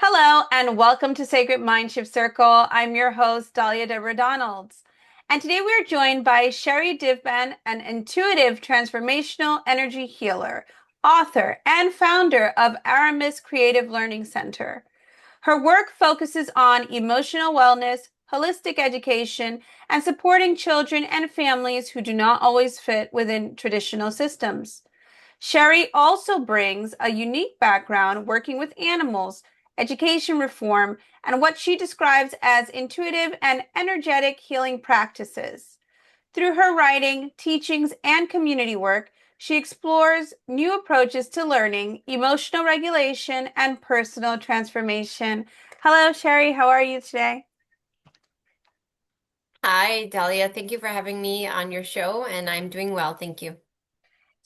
Hello, and welcome to Sacred Mindshift Circle. I'm your host, Dahlia Deborah-Donalds. And today we are joined by Sherri Divband, an intuitive transformational energy healer, author, and founder of Aramis Creative Learning Center. Her work focuses on emotional wellness, holistic education, and supporting children and families who do not always fit within traditional systems. Sherri also brings a unique background working with animals, education reform, and what she describes as intuitive and energetic healing practices. Through her writing, teachings, and community work, she explores new approaches to learning, emotional regulation, and personal transformation. Hello, Sherri. How are you today? Hi, Dahlia. Thank you for having me on your show, and I'm doing well, thank you.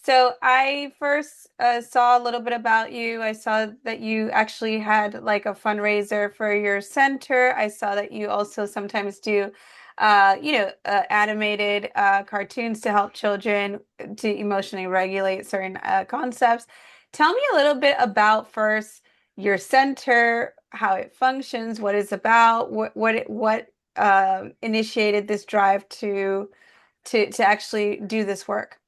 So I first saw a little bit about you. I saw that you actually had like a fundraiser for your center. I saw that you also sometimes do, animated cartoons to help children to emotionally regulate certain concepts. Tell me a little bit about first your center, how it functions, what it's about, what initiated this drive to actually do this work.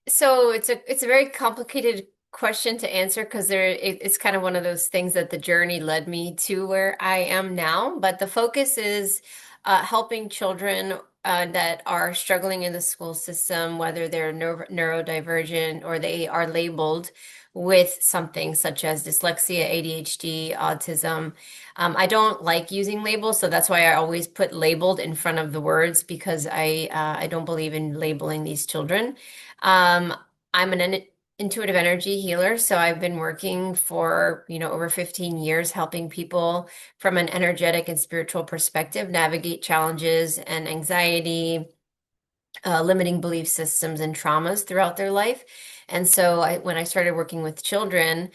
So it's a very complicated question to answer because it's kind of one of those things that the journey led me to where I am now. But the focus is helping children that are struggling in the school system, whether they're neurodivergent or they are labeled with something such as dyslexia, ADHD, autism. I don't like using labels, so that's why I always put labeled in front of the words because I don't believe in labeling these children. Um, I'm an intuitive energy healer, so I've been working for, over 15 years helping people from an energetic and spiritual perspective navigate challenges and anxiety, limiting belief systems and traumas throughout their life. And so when I started working with children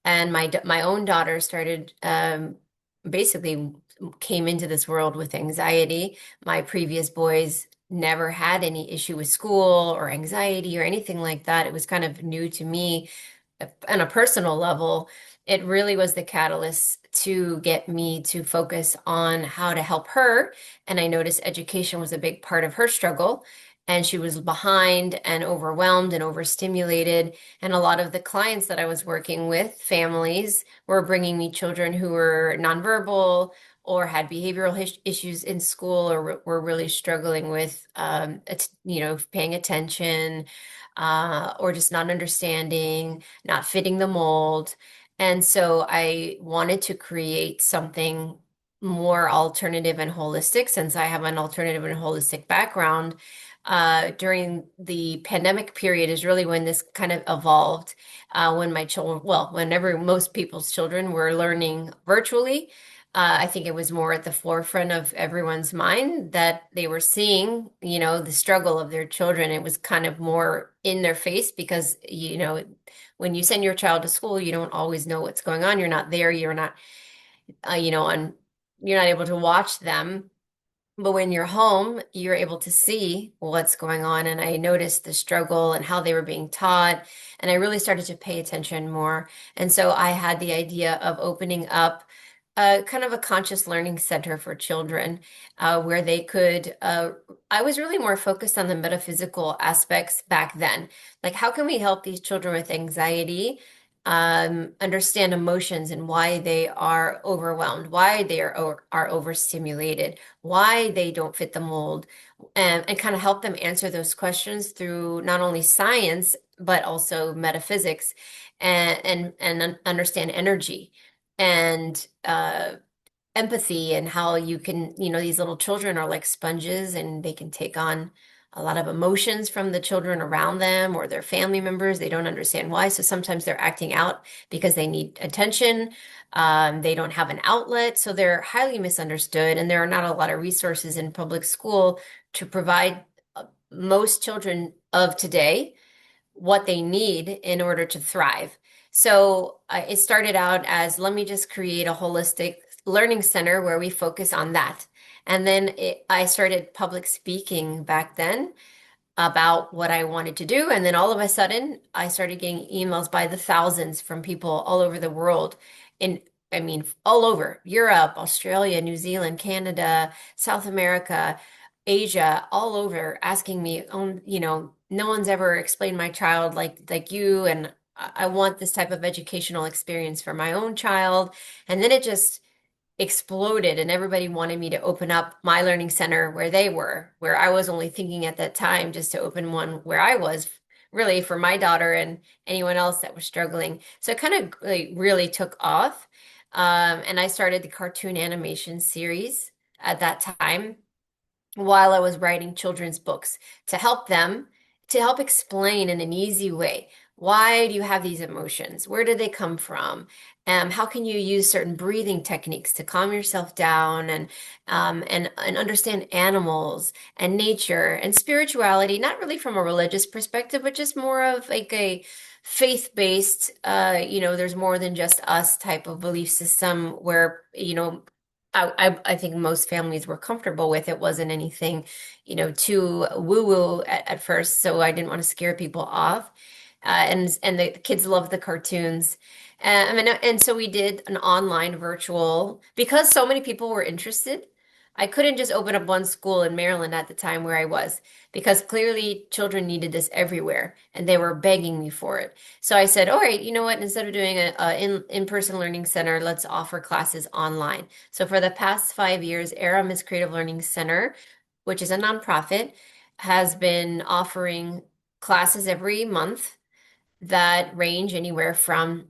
and my own daughter started basically came into this world with anxiety. My previous boys never had any issue with school or anxiety or anything like that. It was kind of new to me on a personal level. It really was the catalyst to get me to focus on how to help her. And I noticed education was a big part of her struggle. And she was behind and overwhelmed and overstimulated. And a lot of the clients that I was working with, families, were bringing me children who were nonverbal or had behavioral issues in school or were really struggling with, paying attention or just not understanding, not fitting the mold. And so I wanted to create something more alternative and holistic since I have an alternative and holistic background. During the pandemic period is really when this kind of evolved. When my children, well, whenever most people's children were learning virtually, I think it was more at the forefront of everyone's mind that they were seeing, the struggle of their children. It was kind of more in their face because, when you send your child to school, you don't always know what's going on. You're not there. You're not, on, you're not able to watch them. But when you're home, you're able to see what's going on. And I noticed the struggle and how they were being taught. And I really started to pay attention more. And so I had the idea of opening up kind of a conscious learning center for children where they could. I was really more focused on the metaphysical aspects back then. Like, how can we help these children with anxiety? Understand emotions and why they are overwhelmed, why they are overstimulated, why they don't fit the mold, and kind of help them answer those questions through not only science but also metaphysics and understand energy and empathy and how you can, these little children are like sponges and they can take on a lot of emotions from the children around them or their family members. They don't understand why. So sometimes they're acting out because they need attention. They don't have an outlet. So they're highly misunderstood. And there are not a lot of resources in public school to provide most children of today what they need in order to thrive. So it started out as let me just create a holistic learning center where we focus on that. And then I started public speaking back then. about what I wanted to do. And then all of a sudden, I started getting emails by the thousands from people all over the world. In, I mean, all over Europe, Australia, New Zealand, Canada, South America, Asia, all over asking me, no one's ever explained my child like you, and I want this type of educational experience for my own child. And then it just exploded and everybody wanted me to open up my learning center where they were, where I was only thinking at that time just to open one where I was really for my daughter and anyone else that was struggling. So it kind of like really took off. And I started the cartoon animation series at that time while I was writing children's books to help them, to help explain in an easy way. Why do you have these emotions? Where do they come from? How can you use certain breathing techniques to calm yourself down and understand animals and nature and spirituality, not really from a religious perspective, but just more of like a faith-based, there's more than just us type of belief system where, I think most families were comfortable with. It wasn't anything, too woo-woo at first, so I didn't want to scare people off. And the kids loved the cartoons. And so we did an online virtual because so many people were interested. I couldn't just open up one school in Maryland at the time where I was because clearly children needed this everywhere and they were begging me for it. So I said, all right, you know what? Instead of doing a in-person learning center, let's offer classes online. So for the past 5 years, Aramis Creative Learning Center, which is a nonprofit, has been offering classes every month that range anywhere from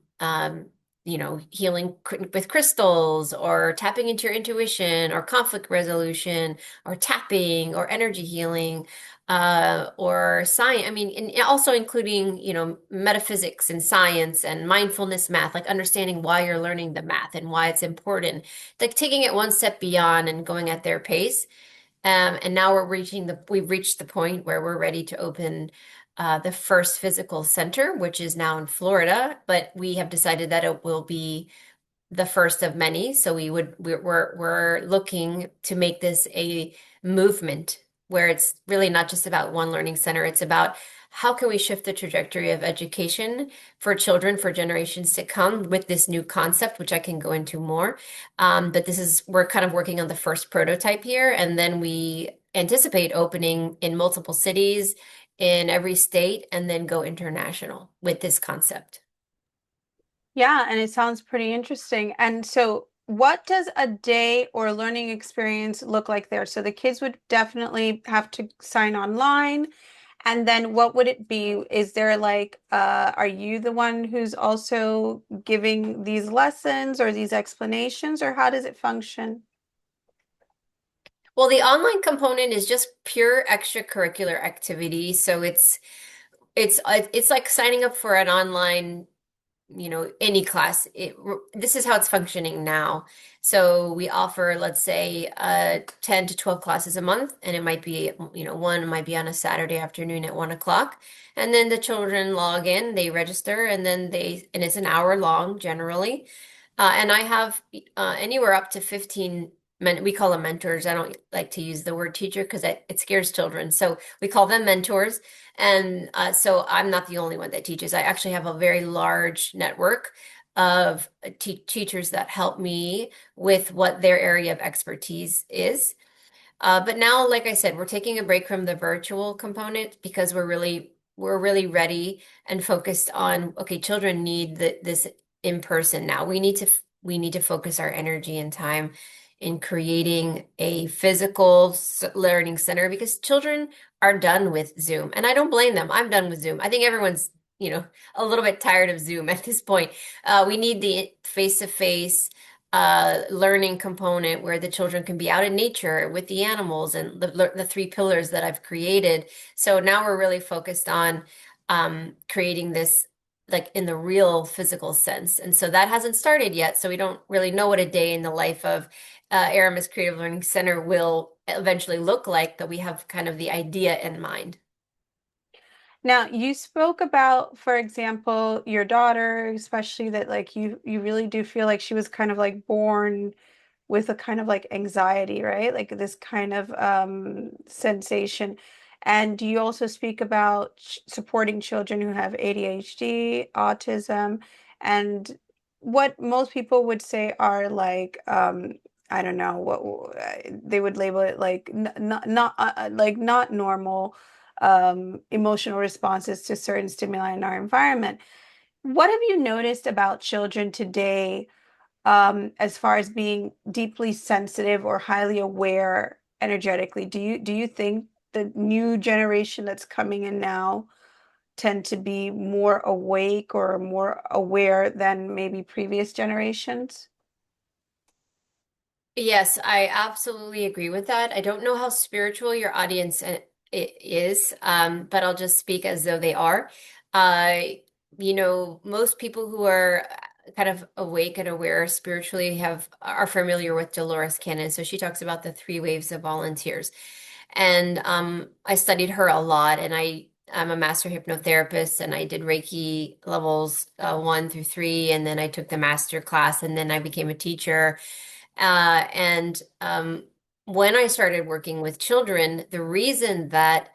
healing with crystals or tapping into your intuition or conflict resolution or tapping or energy healing or science. I mean, and also including, metaphysics and science and mindfulness math, like understanding why you're learning the math and why it's important, like taking it one step beyond and going at their pace. And now we've reached the point where we're ready to open the first physical center, which is now in Florida, but we have decided that it will be the first of many. So we're looking to make this a movement where it's really not just about one learning center. It's about how can we shift the trajectory of education for children for generations to come with this new concept, which I can go into more. But we're kind of working on the first prototype here, and then we anticipate opening in multiple cities in every state and then go international with this concept. Yeah, and it sounds pretty interesting. And so, what does a day or learning experience look like there? So the kids would definitely have to sign online. And then what would it be? Is there like, are you the one who's also giving these lessons or these explanations, or how does it function? Well, the online component is just pure extracurricular activity. So it's like signing up for an online, any class. This is how it's functioning now. So we offer, let's say, 10 to 12 classes a month, and it might be, one might be on a Saturday afternoon at 1 o'clock. And then the children log in, they register, and it's an hour long generally. And I have anywhere up to 15 we call them mentors. I don't like to use the word teacher because it scares children. So we call them mentors. And so I'm not the only one that teaches. I actually have a very large network of teachers that help me with what their area of expertise is. But now, like I said, we're taking a break from the virtual component because we're really ready and focused on, okay, children need this in person now. We need to focus our energy and time in creating a physical learning center because children are done with Zoom. And I don't blame them. I'm done with Zoom. I think everyone's, a little bit tired of Zoom at this point. We need the face-to-face learning component where the children can be out in nature with the animals and the three pillars that I've created. So now we're really focused on creating this like in the real physical sense. And so that hasn't started yet. So we don't really know what a day in the life of Aramis Creative Learning Center will eventually look like, but we have kind of the idea in mind. Now, you spoke about, for example, your daughter, especially that like you really do feel like she was kind of like born with a kind of like anxiety, right? Like this kind of sensation. And you also speak about supporting children who have ADHD, autism, and what most people would say are like, I don't know what they would label it like like not normal emotional responses to certain stimuli in our environment. What have you noticed about children today, as far as being deeply sensitive or highly aware energetically? Do you think the new generation that's coming in now tend to be more awake or more aware than maybe previous generations? Yes, I absolutely agree with that. I don't know how spiritual your audience it is, but I'll just speak as though they are. Uh, most people who are kind of awake and aware spiritually are familiar with Dolores Cannon. So she talks about the three waves of volunteers, and I studied her a lot, and I'm a master hypnotherapist, and I did Reiki levels 1 through 3, and then I took the master class, and then I became a teacher. And when I started working with children, the reason that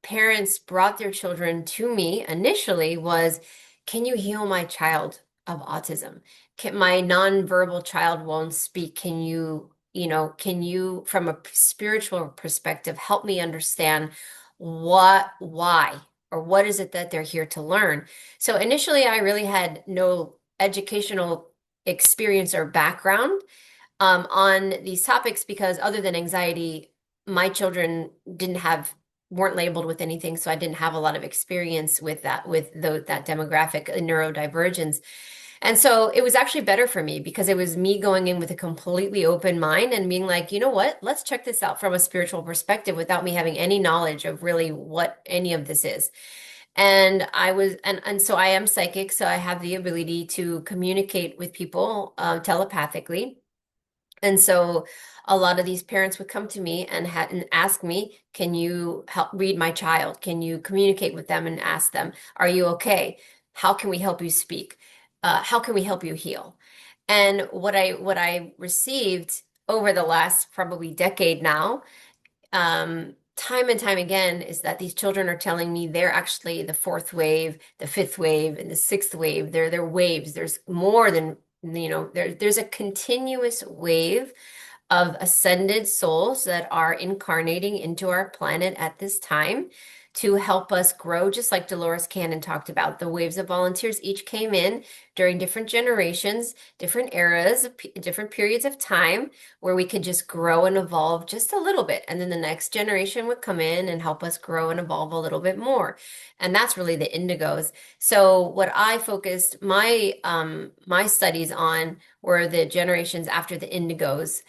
parents brought their children to me initially was, can you heal my child of autism? My nonverbal child won't speak. Can you, from a spiritual perspective, help me understand why, or what is it that they're here to learn? So initially, I really had no educational experience or background on these topics because other than anxiety, my children weren't labeled with anything, so I didn't have a lot of experience with that demographic neurodivergence. And so it was actually better for me because it was me going in with a completely open mind and being like, you know what, let's check this out from a spiritual perspective without me having any knowledge of really what any of this is. And so I am psychic, so I have the ability to communicate with people telepathically. And so a lot of these parents would come to me and ask me, can you help read my child? Can you communicate with them and ask them, are you okay? How can we help you speak? How can we help you heal? And what I received over the last probably decade now, time and time again, is that these children are telling me they're actually the fourth wave, the fifth wave, and the sixth wave. They're waves. There's more than, there's a continuous wave of ascended souls that are incarnating into our planet at this time to help us grow, just like Dolores Cannon talked about. The waves of volunteers each came in during different generations, different eras, different periods of time where we could just grow and evolve just a little bit. And then the next generation would come in and help us grow and evolve a little bit more. And that's really the indigos. So what I focused my studies on were the generations after the indigos,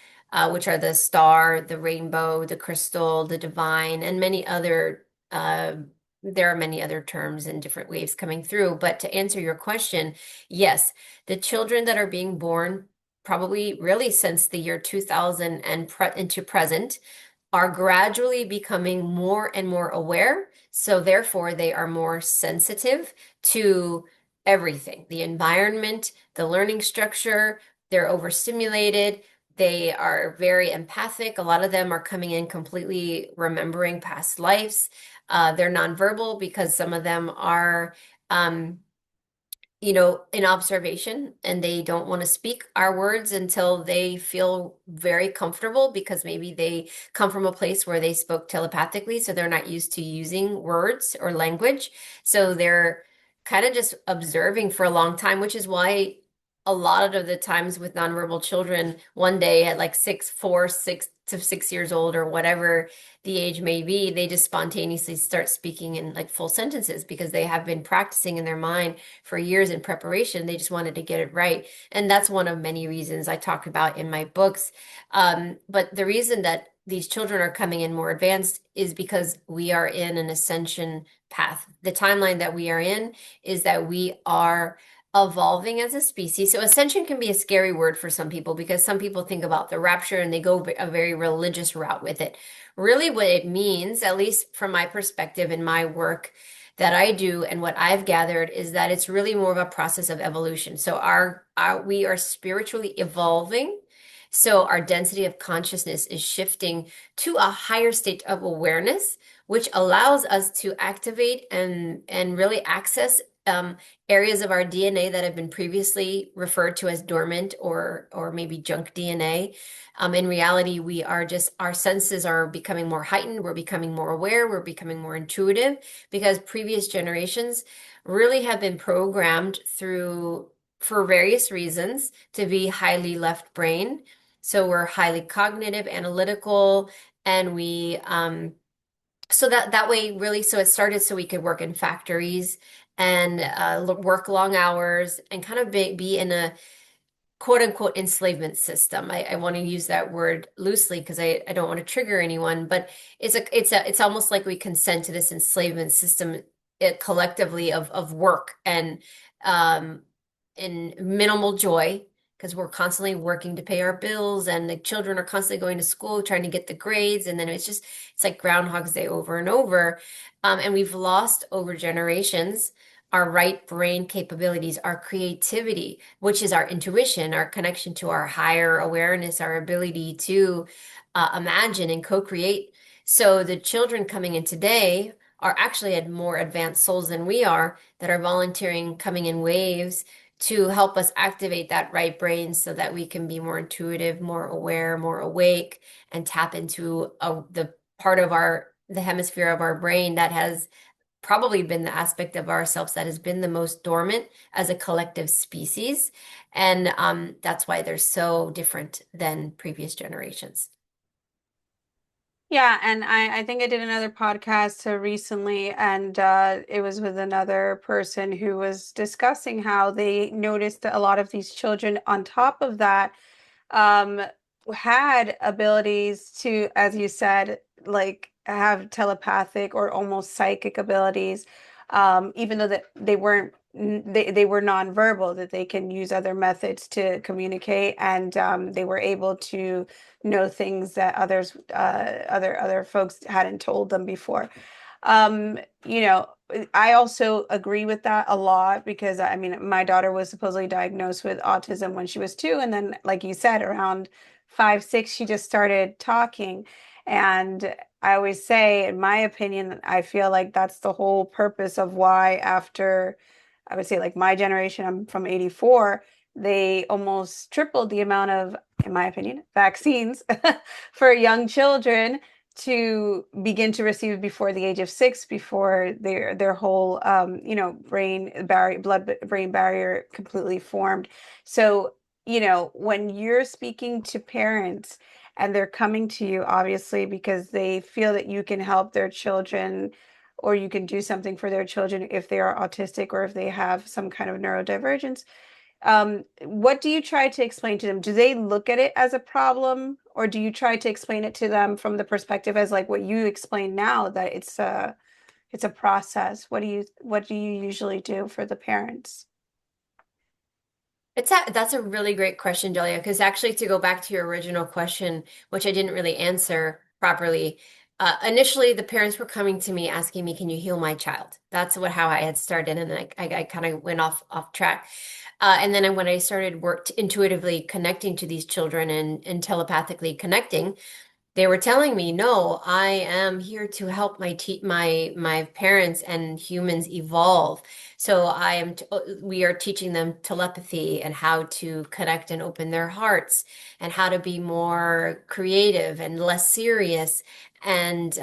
which are the star, the rainbow, the crystal, the divine, and many other. There are many other terms and different waves coming through. But to answer your question, yes, the children that are being born, probably really since the year 2000 and into present, are gradually becoming more and more aware. So therefore, they are more sensitive to everything, the environment, the learning structure. They're overstimulated. They are very empathic. A lot of them are coming in completely remembering past lives. They're nonverbal because some of them are in observation, and they don't want to speak our words until they feel very comfortable because maybe they come from a place where they spoke telepathically, so they're not used to using words or language. So they're kind of just observing for a long time, which is why a lot of the times with nonverbal children, one day at like 6 to 6 years old or whatever the age may be, they just spontaneously start speaking in like full sentences because they have been practicing in their mind for years in preparation. They just wanted to get it right. And that's one of many reasons I talk about in my books. But the reason that these children are coming in more advanced is because we are in an ascension path. The timeline that we are in is that we are evolving as a species. So ascension can be a scary word for some people because some people think about the rapture and they go a very religious route with it. Really, what it means, at least from my perspective in my work that I do and what I've gathered, is that it's really more of a process of evolution. So we are spiritually evolving So our density of consciousness is shifting to a higher state of awareness, which allows us to activate and really access areas of our DNA that have been previously referred to as dormant or maybe junk DNA. In reality, we are just our senses are becoming more heightened. We're becoming more aware. We're becoming more intuitive because previous generations really have been programmed through for various reasons to be highly left brain. So we're highly cognitive, analytical, and we so that way really so it started so we could work in factories and work long hours and kind of be in a quote unquote enslavement system. I want to use that word loosely because I don't want to trigger anyone, but it's almost like we consent to this enslavement system collectively of work and um in minimal joy because we're constantly working to pay our bills and the children are constantly going to school trying to get the grades and then it's like Groundhog's Day over and over. And we've lost over generations our right brain capabilities, our creativity, which is our intuition, our connection to our higher awareness, our ability to imagine and co-create. So the children coming in today are actually at more advanced souls than we are that are volunteering, coming in waves to help us activate that right brain so that we can be more intuitive, more aware, more awake, and tap into the part of the hemisphere of our brain that has probably been the aspect of ourselves that has been the most dormant as a collective species. And that's why they're so different than previous generations. Yeah, and I think I did another podcast recently, and it was with another person who was discussing how they noticed that a lot of these children, on top of that, um, had abilities to, as you said, like have telepathic or almost psychic abilities, even though that they were nonverbal, that they can use other methods to communicate, and they were able to know things that other folks hadn't told them before. You know, I also agree with that a lot because I mean, my daughter was supposedly diagnosed with autism when she was 2, and then, like you said, around 5, 6, she just started talking. And I always say, in my opinion, I feel like that's the whole purpose of why, after I would say like my generation, I'm from 84, they almost tripled the amount of, in my opinion, vaccines for young children to begin to receive before the age of 6, before their whole brain barrier, blood brain barrier completely formed. So, when you're speaking to parents and they're coming to you, obviously because they feel that you can help their children, or you can do something for their children if they are autistic or if they have some kind of neurodivergence, what do you try to explain to them? Do they look at it as a problem, or do you try to explain it to them from the perspective as like what you explain now, that it's a process? What do you usually do for the parents? That's a really great question, Delia, because actually to go back to your original question, which I didn't really answer properly, initially the parents were coming to me asking me, "Can you heal my child?" That's how I had started, and I kind of went off track. And then when I started work intuitively connecting to these children and telepathically connecting, they were telling me, "No, I am here to help my parents and humans evolve." So we are teaching them telepathy and how to connect and open their hearts and how to be more creative and less serious and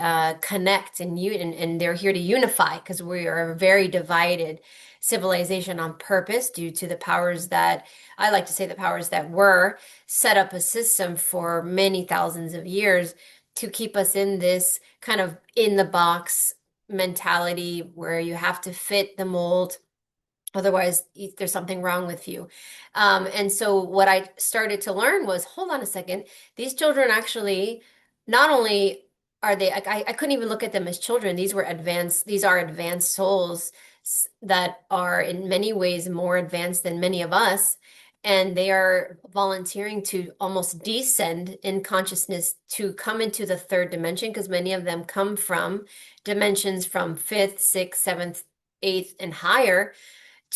connect and they're here to unify because we are a very divided civilization on purpose due to the powers that I like to say the powers that were set up a system for many thousands of years to keep us in this kind of in the box mentality where you have to fit the mold. Otherwise, there's something wrong with you. And so, what I started to learn was hold on a second. These children actually, not only are they, I couldn't even look at them as children. These are advanced souls that are in many ways more advanced than many of us. And they are volunteering to almost descend in consciousness to come into the third dimension because many of them come from dimensions from fifth, sixth, seventh, eighth, and higher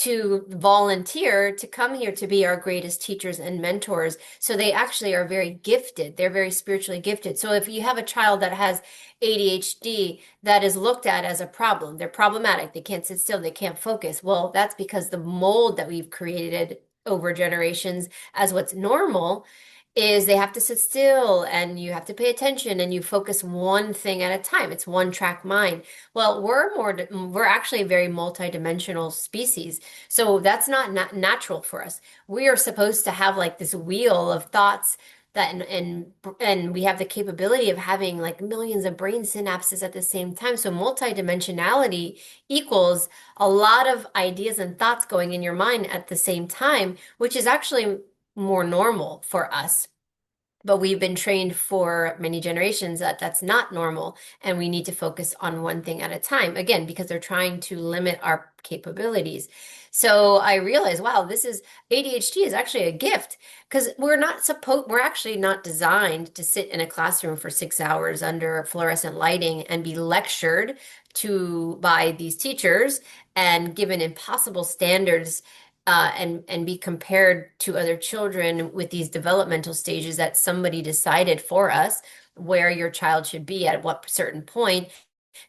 to volunteer to come here to be our greatest teachers and mentors. So they actually are very gifted. They're very spiritually gifted. So if you have a child that has ADHD, that is looked at as a problem, they're problematic, they can't sit still, they can't focus. Well, that's because the mold that we've created over generations as what's normal is they have to sit still and you have to pay attention and you focus one thing at a time. It's one track mind. Well, we're actually a very multidimensional species. So that's not natural for us. We are supposed to have like this wheel of thoughts that and we have the capability of having like millions of brain synapses at the same time. So multidimensionality equals a lot of ideas and thoughts going in your mind at the same time, which is actually more normal for us. But we've been trained for many generations that that's not normal, and we need to focus on one thing at a time. Again, because they're trying to limit our capabilities. So I realized, wow, this is ADHD is actually a gift because we're actually not designed to sit in a classroom for 6 hours under fluorescent lighting and be lectured to by these teachers and given impossible standards and be compared to other children with these developmental stages that somebody decided for us where your child should be at what certain point.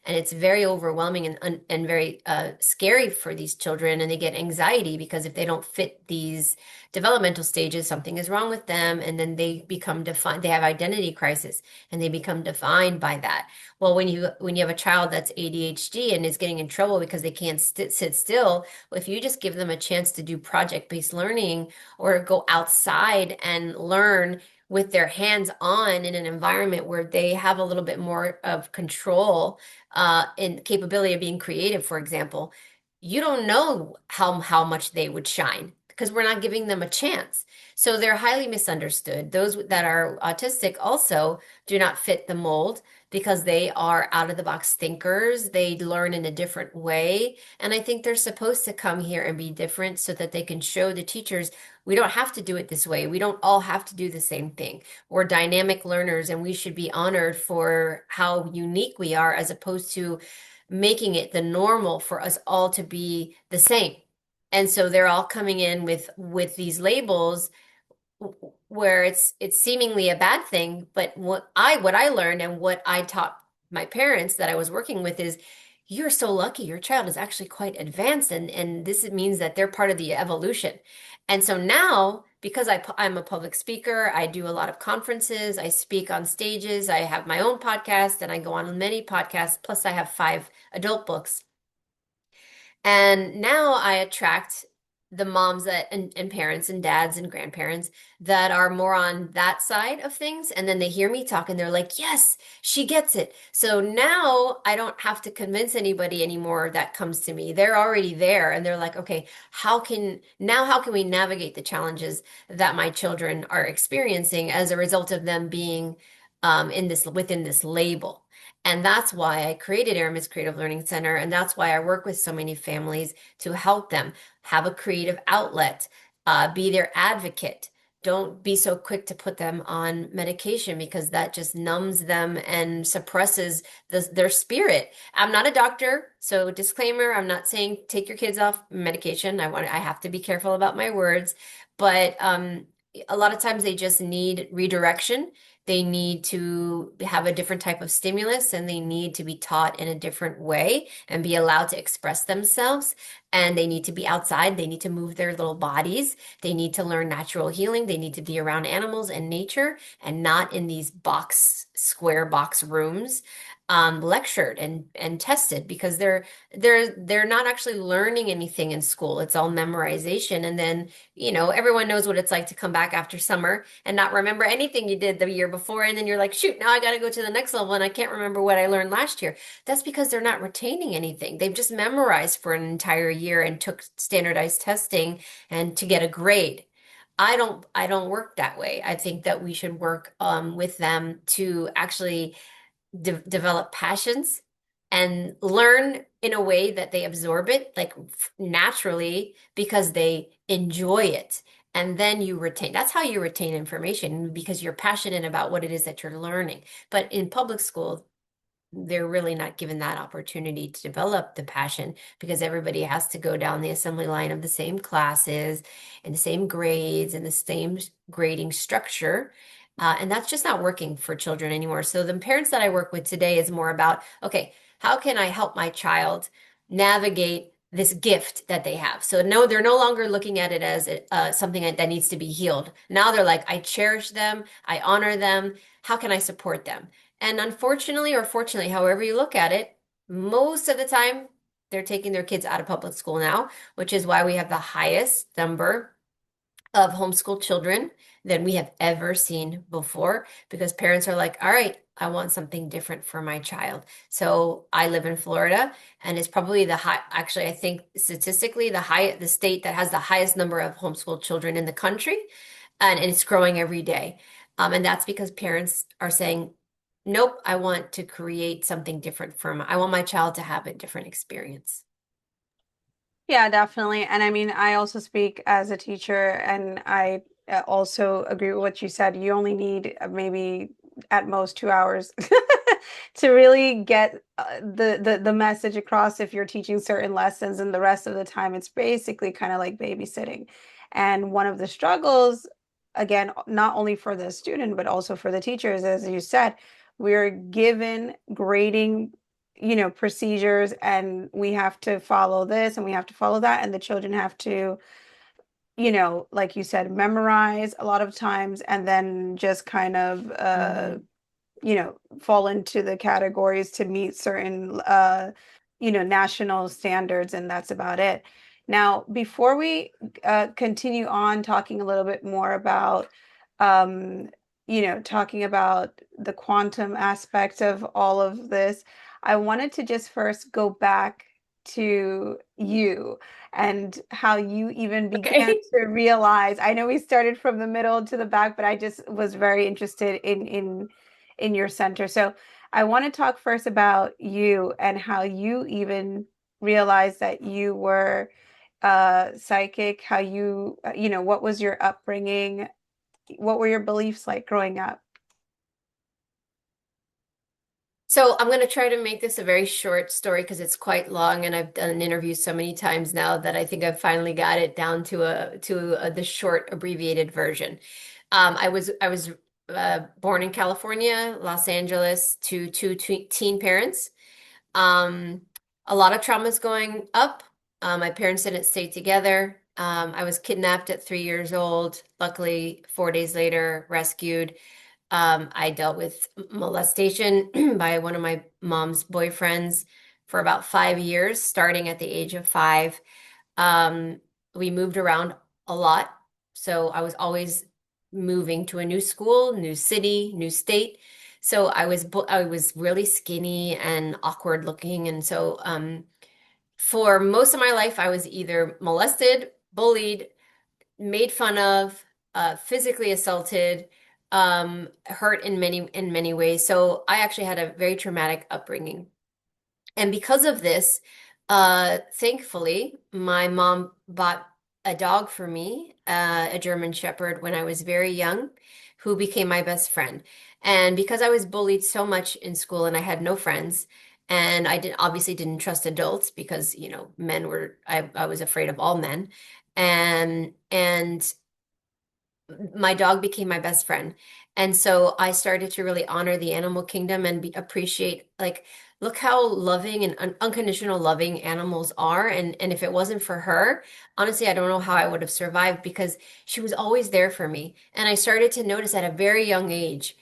And it's very overwhelming and very scary for these children. And they get anxiety because if they don't fit these developmental stages, something is wrong with them. And then they become defined, they have identity crisis and they become defined by that. Well, when you have a child that's ADHD and is getting in trouble because they can't sit still, well, if you just give them a chance to do project-based learning or go outside and learn with their hands on in an environment where they have a little bit more of control and capability of being creative, for example, you don't know how much they would shine because we're not giving them a chance. So they're highly misunderstood. Those that are autistic also do not fit the mold because they are out of the box thinkers. They learn in a different way. And I think they're supposed to come here and be different so that they can show the teachers we don't have to do it this way. We don't all have to do the same thing. We're dynamic learners and we should be honored for how unique we are as opposed to making it the normal for us all to be the same. And so they're all coming in with these labels where it's seemingly a bad thing, but what I learned and what I taught my parents that I was working with is you're so lucky your child is actually quite advanced and this means that they're part of the evolution. And so now because I'm a public speaker, I do a lot of conferences, I speak on stages, I have my own podcast and I go on many podcasts, plus I have 5 adult books. And now I attract the moms and parents and dads and grandparents that are more on that side of things. And then they hear me talk and they're like, yes, she gets it. So now I don't have to convince anybody anymore that comes to me. They're already there and they're like, okay, how can we navigate the challenges that my children are experiencing as a result of them being within this label? And that's why I created Aramis Creative Learning Center. And that's why I work with so many families to help them have a creative outlet, be their advocate. Don't be so quick to put them on medication because that just numbs them and suppresses their spirit. I'm not a doctor, so disclaimer, I'm not saying take your kids off medication. I have to be careful about my words, but a lot of times they just need redirection. They need to have a different type of stimulus and they need to be taught in a different way and be allowed to express themselves. And they need to be outside. They need to move their little bodies. They need to learn natural healing. They need to be around animals and nature and not in these square box rooms, lectured and tested because they're not actually learning anything in school. It's all memorization. And then, everyone knows what it's like to come back after summer and not remember anything you did the year before. And then you're like, shoot, now I got to go to the next level and I can't remember what I learned last year. That's because they're not retaining anything. They've just memorized for an entire year and took standardized testing and to get a grade. I don't work that way. I think that we should work with them to actually develop passions and learn in a way that they absorb it like naturally because they enjoy it. And then you retain, that's how you retain information because you're passionate about what it is that you're learning. But in public school, they're really not given that opportunity to develop the passion because everybody has to go down the assembly line of the same classes and the same grades and the same grading structure. And that's just not working for children anymore. So the parents that I work with today is more about, okay, how can I help my child navigate this gift that they have? So no, they're no longer looking at it as something that needs to be healed. Now they're like, I cherish them, I honor them. How can I support them? And unfortunately, or fortunately, however you look at it, most of the time they're taking their kids out of public school now, which is why we have the highest number of homeschool children than we have ever seen before because parents are like, all right, I want something different for my child. So I live in Florida and it's probably the high, actually, I think statistically the state that has the highest number of homeschool children in the country, and it's growing every day. And that's because parents are saying, nope, I want to create something different I want my child to have a different experience. Yeah, definitely. And I mean, I also speak as a teacher, and I also agree with what you said. You only need maybe at most 2 hours to really get the message across if you're teaching certain lessons, and the rest of the time it's basically kind of like babysitting. And one of the struggles, again, not only for the student but also for the teachers, as you said, we're given grading procedures, and we have to follow this and we have to follow that, and the children have to, like you said, memorize a lot of times, and then just kind of Mhm. fall into the categories to meet certain national standards, and that's about it. Now, before we continue on talking a little bit more about um, talking about the quantum aspect of all of this, I wanted to just first go back to you and how you even began Okay. to realize. I know we started from the middle to the back, but I just was very interested in your center. So I want to talk first about you and how you even realized that you were psychic, how what was your upbringing? What were your beliefs like growing up? So I'm going to try to make this a very short story because it's quite long, and I've done an interview so many times now that I think I've finally got it down to the short abbreviated version. I was born in California, Los Angeles, to two teen parents. Um, a lot of traumas going up. My parents didn't stay together. I was kidnapped at 3 years old. Luckily, 4 days later, rescued. I dealt with molestation by one of my mom's boyfriends for about 5 years, starting at the age of 5. Um, we moved around a lot. So I was always moving to a new school, new city, new state. So I was really skinny and awkward looking. And so for most of my life, I was either molested, bullied, made fun of, physically assaulted, hurt in many ways. So I actually had a very traumatic upbringing. And because of this, thankfully, my mom bought a dog for me, a German Shepherd, when I was very young, who became my best friend. And because I was bullied so much in school and I had no friends, and obviously didn't trust adults because, I was afraid of all men. And my dog became my best friend. And so I started to really honor the animal kingdom and appreciate, like, look how loving and unconditional loving animals are. And if it wasn't for her, honestly, I don't know how I would have survived because she was always there for me. And I started to notice at a very young age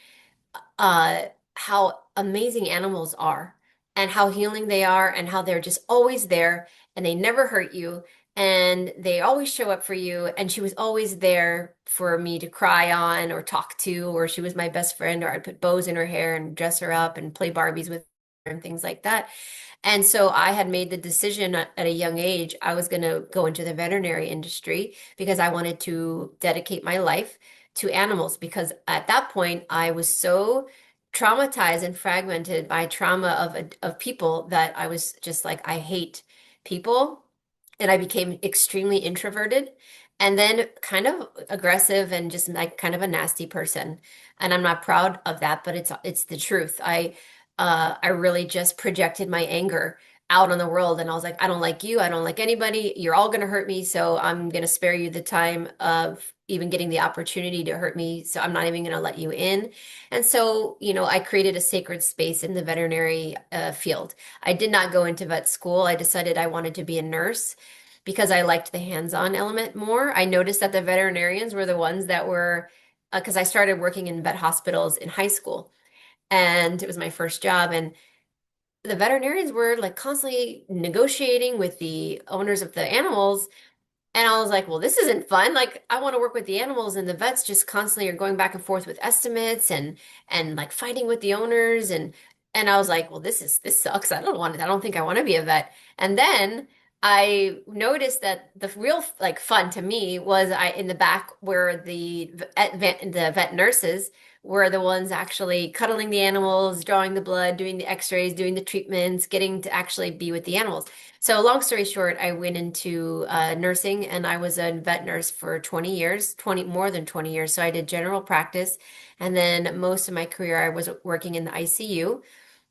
how amazing animals are and how healing they are and how they're just always there and they never hurt you and they always show up for you. And she was always there for me to cry on or talk to, or she was my best friend, or I'd put bows in her hair and dress her up and play Barbies with her and things like that. And so I had made the decision at a young age I was going to go into the veterinary industry because I wanted to dedicate my life to animals because at that point I was so traumatized and fragmented by trauma of people that I was just like, I hate people. And I became extremely introverted and then kind of aggressive and just like kind of a nasty person. And I'm not proud of that, but it's the truth. I really just projected my anger out on the world. And I was like, I don't like you. I don't like anybody. You're all going to hurt me. So I'm going to spare you the time of even getting the opportunity to hurt me. So I'm not even going to let you in. And so, I created a sacred space in the veterinary field. I did not go into vet school. I decided I wanted to be a nurse because I liked the hands-on element more. I noticed that the veterinarians were the ones that were, because I started working in vet hospitals in high school and it was my first job. And the veterinarians were like constantly negotiating with the owners of the animals. And I was like, well, this isn't fun. Like, I want to work with the animals, and the vets just constantly are going back and forth with estimates and like fighting with the owners. And I was like, well, this sucks. I don't think I want to be a vet. And then I noticed that the real like fun to me was I in the back where the vet nurses were the ones actually cuddling the animals, drawing the blood, doing the x-rays, doing the treatments, getting to actually be with the animals. So long story short, I went into nursing and I was a vet nurse for 20 years, more than 20 years. So I did general practice and then most of my career I was working in the ICU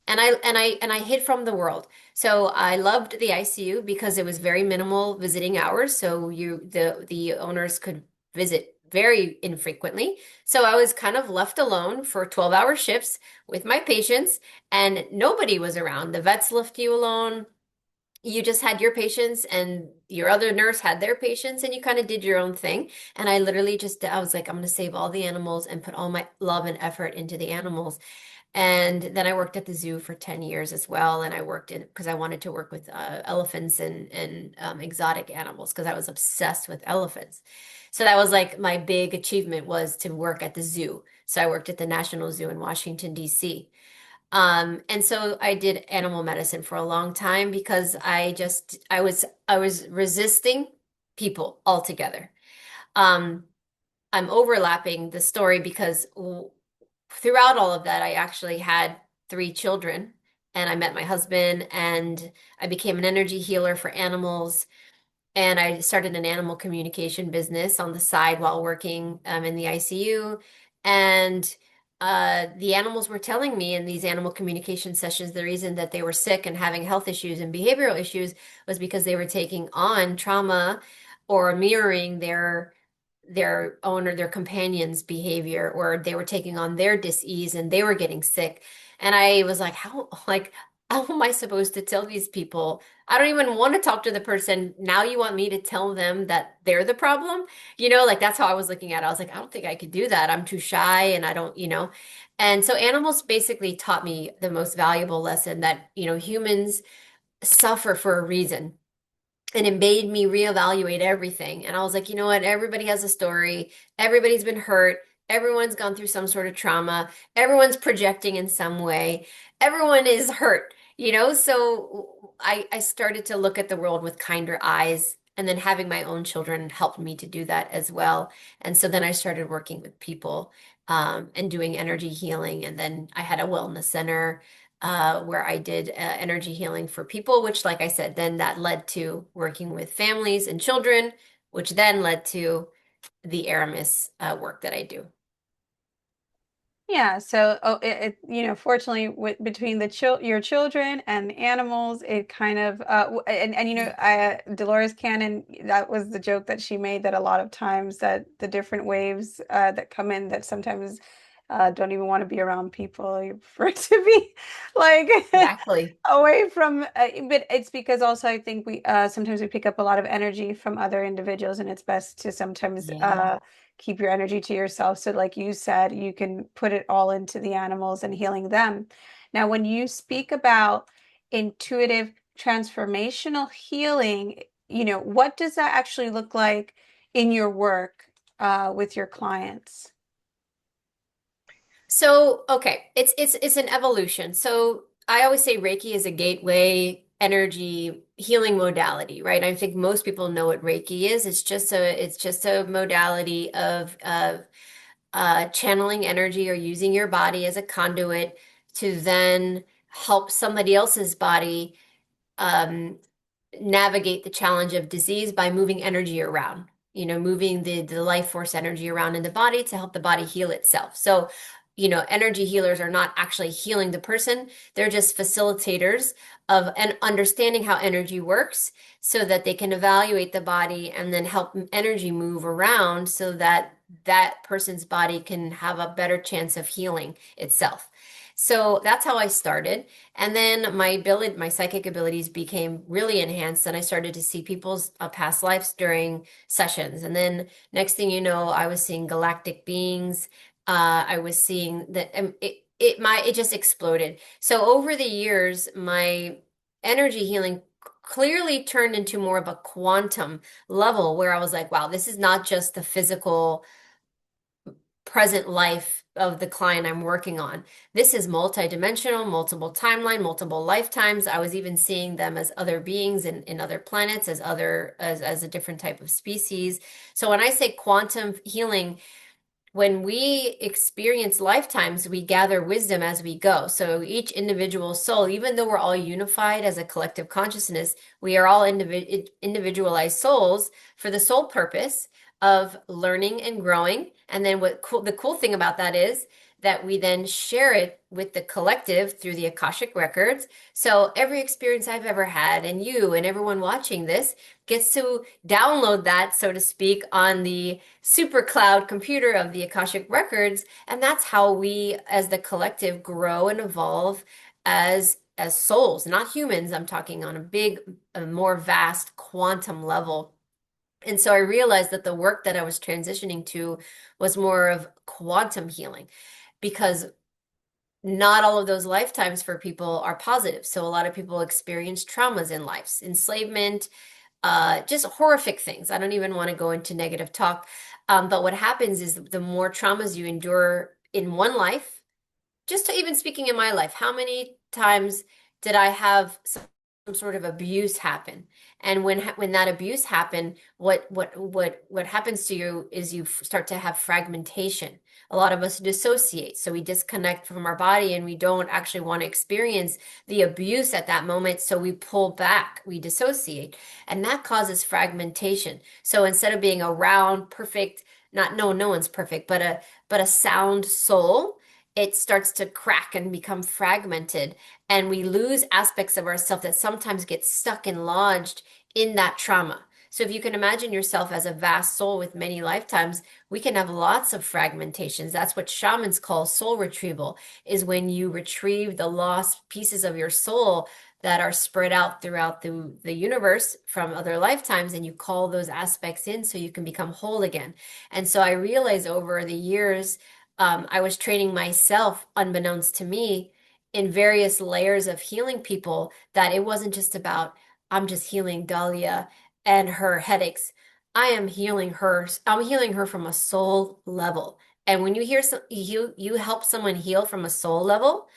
and I hid from the world. So I loved the ICU because it was very minimal visiting hours. So the owners could visit very infrequently. So I was kind of left alone for 12-hour shifts with my patients and nobody was around. The vets left you alone. You just had your patients and your other nurse had their patients and you kind of did your own thing. And I was like, I'm going to save all the animals and put all my love and effort into the animals. And then I worked at the zoo for 10 years as well. And I worked in because I wanted to work with elephants and exotic animals because I was obsessed with elephants. So that was like my big achievement was to work at the zoo. So I worked at the National Zoo in Washington, D.C. And so I did animal medicine for a long time because I was resisting people altogether. Um, I'm overlapping the story because throughout all of that, I actually had 3 children and I met my husband and I became an energy healer for animals. And I started an animal communication business on the side while working in the ICU. And the animals were telling me in these animal communication sessions the reason that they were sick and having health issues and behavioral issues was because they were taking on trauma or mirroring their owner, their companion's behavior, or they were taking on their dis-ease and they were getting sick. And I was like, how am I supposed to tell these people? I don't even want to talk to the person. Now you want me to tell them that they're the problem? Like that's how I was looking at it. I was like, I don't think I could do that. I'm too shy and I don't. And so animals basically taught me the most valuable lesson that, humans suffer for a reason. And it made me reevaluate everything. And I was like, you know what? Everybody has a story. Everybody's been hurt. Everyone's gone through some sort of trauma. Everyone's projecting in some way. Everyone is hurt. So I started to look at the world with kinder eyes. And then having my own children helped me to do that as well. And so then I started working with people and doing energy healing. And then I had a wellness center where I did energy healing for people, which, like I said, then that led to working with families and children, which then led to the Aramis work that I do. Yeah, so fortunately, between your children and the animals, it kind of and Dolores Cannon, that was the joke that she made that a lot of times that the different waves that come in that sometimes don't even want to be around people. You prefer to be like Exactly. away from, but it's because also I think we sometimes we pick up a lot of energy from other individuals, and it's best to sometimes Yeah. keep your energy to yourself. So, like you said, you can put it all into the animals and healing them. Now, when you speak about intuitive transformational healing, what does that actually look like in your work with your clients? So, okay, it's an evolution. So I always say Reiki is a gateway energy healing modality, right? I think most people know what Reiki is. It's just a modality of channeling energy or using your body as a conduit to then help somebody else's body um, navigate the challenge of disease by moving energy around, moving the life force energy around in the body to help the body heal itself. So, energy healers are not actually healing the person. They're just facilitators of and understanding how energy works so that they can evaluate the body and then help energy move around so that that person's body can have a better chance of healing itself. So that's how I started. And then my psychic abilities became really enhanced, and I started to see people's past lives during sessions. And then next thing you know, I was seeing galactic beings. I was seeing that it just exploded. So over the years, my energy healing clearly turned into more of a quantum level where I was like, wow, this is not just the physical present life of the client I'm working on. This is multidimensional, multiple timeline, multiple lifetimes. I was even seeing them as other beings in other planets, as a different type of species. So when I say quantum healing, when we experience lifetimes, we gather wisdom as we go. So each individual soul, even though we're all unified as a collective consciousness, we are all individualized souls for the sole purpose of learning and growing. And then the cool thing about that is that we then share it with the collective through the Akashic records. So every experience I've ever had, and you and everyone watching this gets to download that, so to speak, on the super cloud computer of the Akashic records. And that's how we, as the collective, grow and evolve as souls, not humans. I'm talking on a more vast quantum level. And so I realized that the work that I was transitioning to was more of quantum healing because not all of those lifetimes for people are positive. So a lot of people experience traumas in lives, enslavement, just horrific things. I don't even want to go into negative talk. But what happens is the more traumas you endure in one life, just to even speaking in my life, how many times did I have some sort of abuse happen? And when that abuse happened, what happens to you is you start to have fragmentation. A lot of us dissociate, so we disconnect from our body and we don't actually want to experience the abuse at that moment, so we pull back, we dissociate, and that causes fragmentation. So instead of being a round, perfect, not no one's perfect, but a sound soul, it starts to crack and become fragmented, and we lose aspects of ourselves that sometimes get stuck and lodged in that trauma. So if you can imagine yourself as a vast soul with many lifetimes, we can have lots of fragmentations. That's what shamans call soul retrieval, is when you retrieve the lost pieces of your soul that are spread out throughout the universe from other lifetimes, and you call those aspects in so you can become whole again. And so I realized over the years, I was training myself, unbeknownst to me, in various layers of healing people, that it wasn't just about, I'm just healing Dahlia and her headaches. I'm healing her from a soul level. And when you help someone heal from a soul level,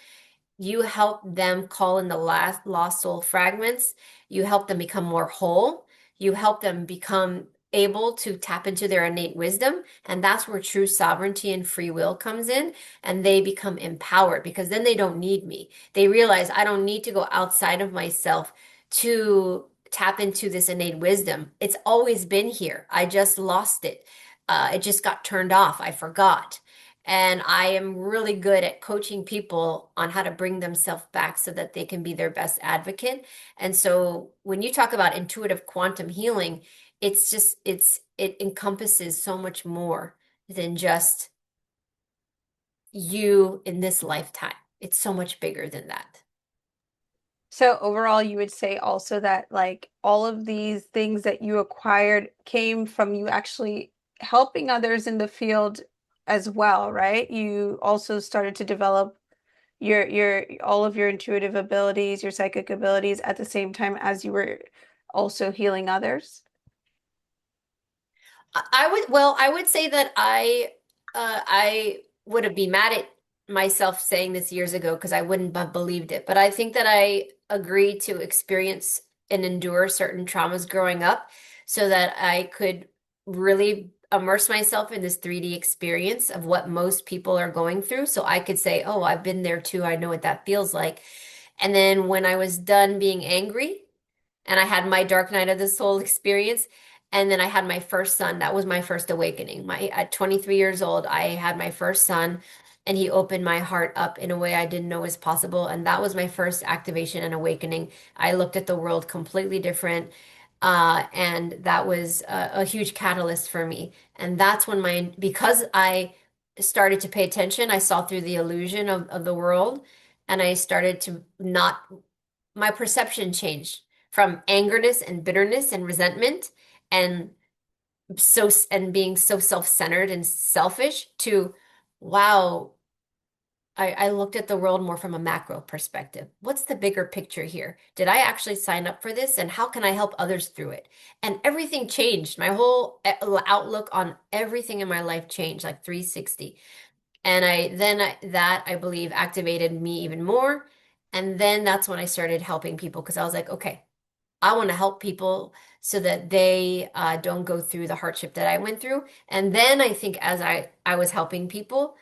you help them call in the last lost soul fragments. You help them become more whole. You help them become able to tap into their innate wisdom. And that's where true sovereignty and free will comes in. And they become empowered because then they don't need me. They realize I don't need to go outside of myself to tap into this innate wisdom. It's always been here. I just lost it. It just got turned off. I forgot. And I am really good at coaching people on how to bring themselves back so that they can be their best advocate. And so when you talk about intuitive quantum healing, it encompasses so much more than just you in this lifetime. It's so much bigger than that. So overall, you would say also that like all of these things that you acquired came from you actually helping others in the field as well, right? You also started to develop your all of your intuitive abilities, your psychic abilities at the same time as you were also healing others. I would say that I would have been mad at myself saying this years ago because I wouldn't have believed it. But I think that I agreed to experience and endure certain traumas growing up so that I could really immerse myself in this 3D experience of what most people are going through. So I could say, oh, I've been there too. I know what that feels like. And then when I was done being angry, and I had my dark night of the soul experience. And then I had my first son. That was my first awakening. At 23 years old, I had my first son. and he opened my heart up in a way I didn't know was possible. And that was my first activation and awakening. I looked at the world completely different. And that was a huge catalyst for me. And that's when because I started to pay attention, I saw through the illusion of the world, and I started to not, my perception changed from angerness and bitterness and resentment and and being so self-centered and selfish to, wow, I looked at the world more from a macro perspective. What's the bigger picture here? Did I actually sign up for this? And how can I help others through it? And everything changed. My whole outlook on everything in my life changed like 360. And that I believe activated me even more. And then that's when I started helping people because I was like, okay, I want to help people so that they don't go through the hardship that I went through. And then I think as I was helping people,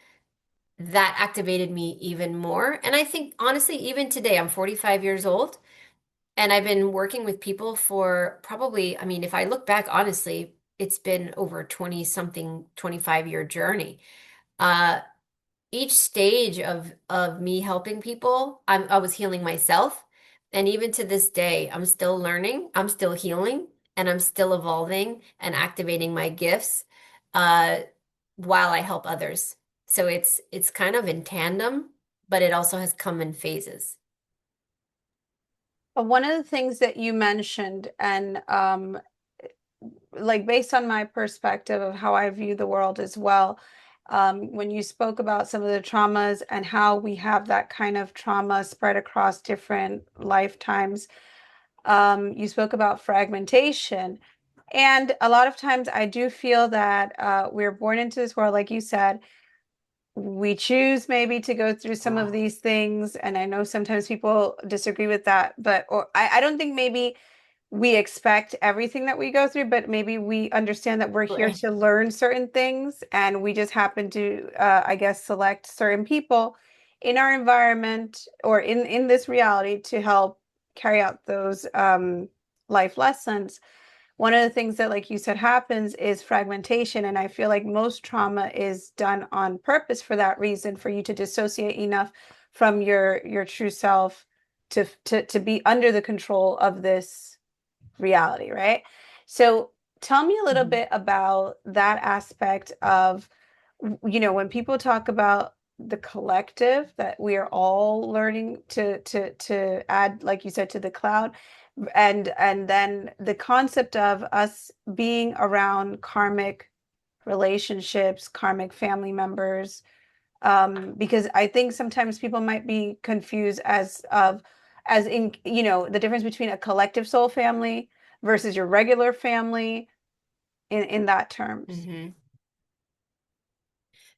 that activated me even more. And I think honestly, even today, I'm 45 years old and I've been working with people for probably, I mean, if I look back honestly, it's been over 20 something, 25-year journey. Uh, each stage of me helping people, I was healing myself. And even to this day, I'm still learning, I'm still healing, and I'm still evolving and activating my gifts uh, while I help others. So it's kind of in tandem, but it also has come in phases. One of the things that you mentioned, and like based on my perspective of how I view the world as well, when you spoke about some of the traumas and how we have that kind of trauma spread across different lifetimes, you spoke about fragmentation. And a lot of times I do feel that we're born into this world, like you said, we choose maybe to go through some of these things. And I know sometimes people disagree with that, but or I don't think maybe we expect everything that we go through, but maybe we understand that we're here Right. to learn certain things, and we just happen to, I guess, select certain people in our environment or in this reality to help carry out those life lessons. One of the things that, like you said, happens is fragmentation, and I feel like most trauma is done on purpose for that reason, for you to dissociate enough from your true self to be under the control of this reality, right? So tell me a little Mhm. bit about that aspect of, when people talk about the collective that we are all learning to add, like you said, to the cloud, and then the concept of us being around karmic relationships, karmic family members, because I think sometimes people might be confused as in, the difference between a collective soul family versus your regular family in that terms. Mhm.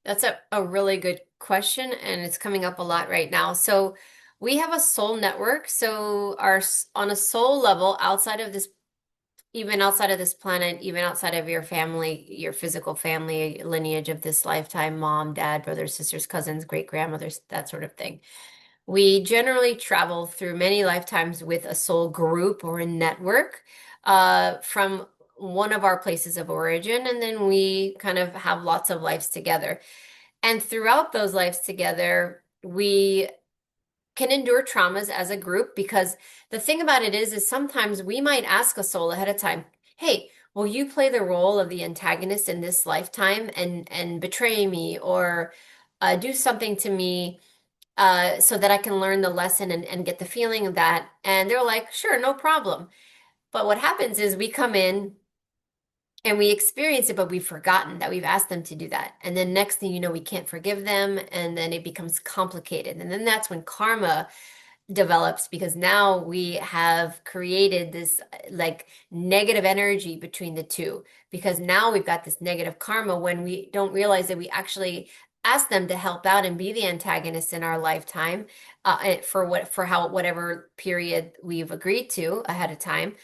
That's a really good question, and it's coming up a lot right now. So we have a soul network. So on a soul level, outside of this, even outside of this planet, even outside of your family, your physical family lineage of this lifetime, mom, dad, brothers, sisters, cousins, great grandmothers, that sort of thing. We generally travel through many lifetimes with a soul group or a network from one of our places of origin, and then we kind of have lots of lives together. And throughout those lives together, we can endure traumas as a group because the thing about it is sometimes we might ask a soul ahead of time, hey, will you play the role of the antagonist in this lifetime and betray me or do something to me so that I can learn the lesson and get the feeling of that? And they're like, sure, no problem. But what happens is we come in and we experience it, but we've forgotten that we've asked them to do that. And then next thing you know, we can't forgive them. And then it becomes complicated. And then that's when karma develops because now we have created this like negative energy between the two. Because now we've got this negative karma when we don't realize that we actually ask them to help out and be the antagonist in our lifetime for how whatever period we've agreed to ahead of time.